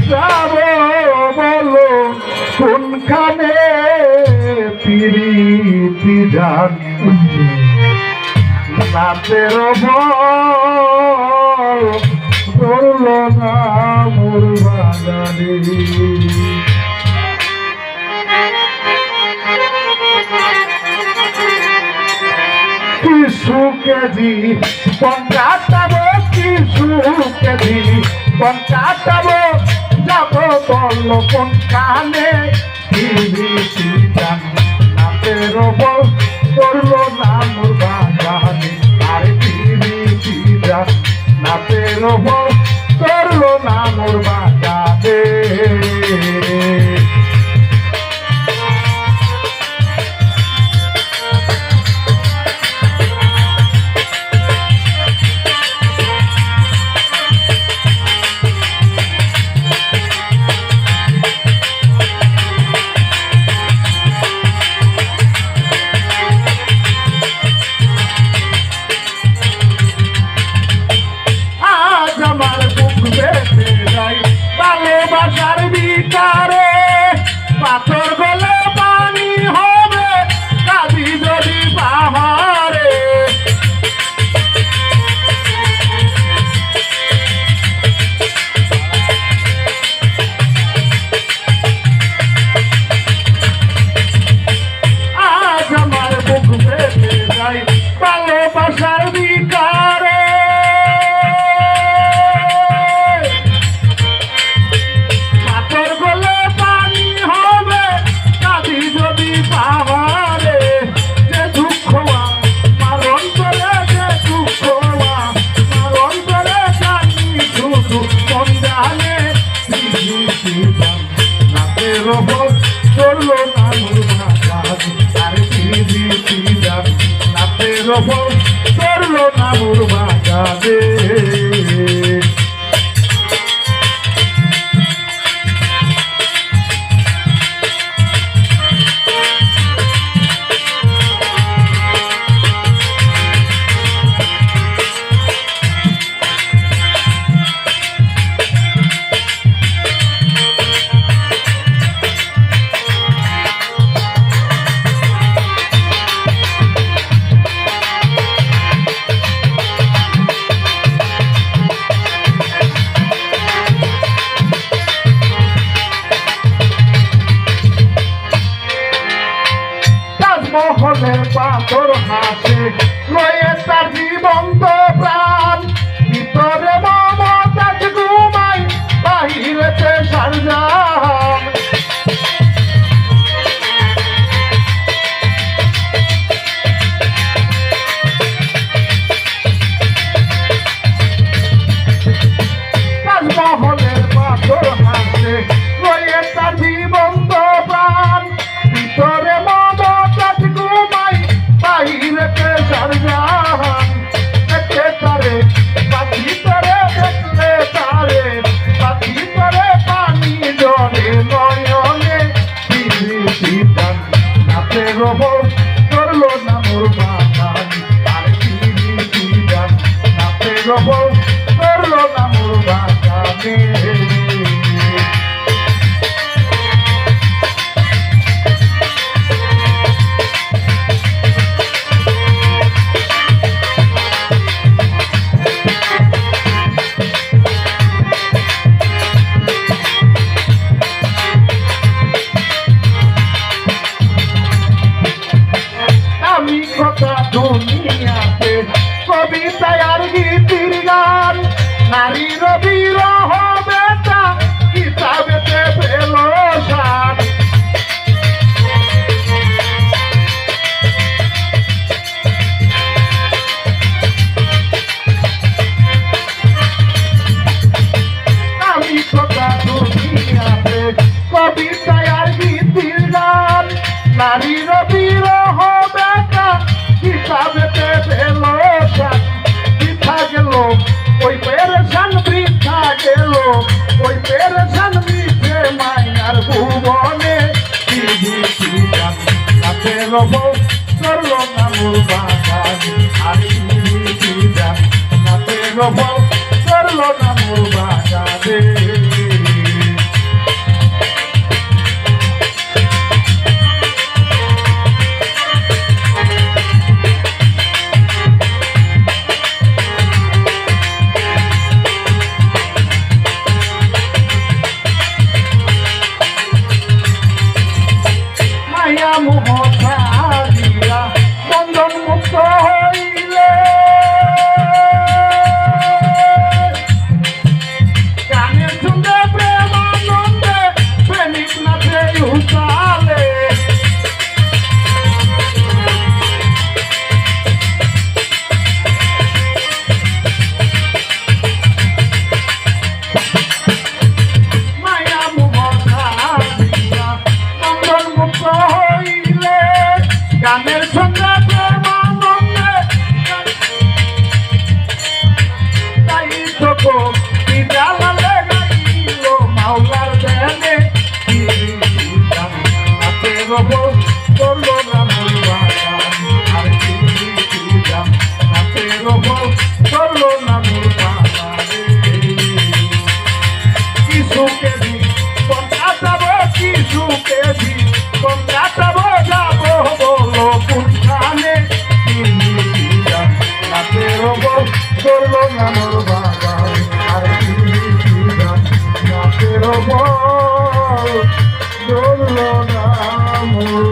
যাব বলো কোনখানে পিরিতি জান নাচের বল ধরলো না মোর বাগানে কিছু কেজি পঞ্চাশটাবো কিছু কেজি পঞ্চাশটাবো যাব বলল কোন কানে পিরিতি জান নাচের বল করলো না মোর বাগানে আর পিরিতি জান নাচের বল করলো না মোর বাগানে ভালোবাসার বিচারে পাথর গলে পানি হবে কাঁদি যদি পাহাড়ে আজ আমার বুক বেঁধে যায় ভালোবাসার বিচারে করলো না মোর বাগানে আর পিরিতি জান নাচের বল করলো না মোর বাগানে মহলের পাথর হাসে লয়ে তার জীবন্ত প্রাণ ভিতরে মমতাজ ঘুমাই বাহিরেতে সারজান মহলের পাথর হাসে লয়ে তার জীবন্ত প্রাণ ভিতরে বাহিরেতে সারজান দেখতে তারে পাখি তরে দেখতে তারে পাখি তরে পানি জলে নয়নে পিরিতি জান নাচের বল করলো না মোর বাগানে আর পিরিতি জান নাচের বল করলো না মোর বাগানে দুনিয়াতে কবিতায় আর গীতির গান নারীর বিরহ বেতা কিতাবেতে পেল সার আমি কথা দুনিয়াতে কবিতায় আর গীতির গান নারীর বিরহ বেতা কিতাবেতে পেল সার বৃথা গেল ওই পেরেশান বৃথা গেল ওই পেরেশান মিশে মায়ার ভুবনে পিরিতি জান নাচের বল করলো না মোর বাগানে আর পিরিতি জান নাচের বল করলো না মোর বাগানে বল ধরল না মোর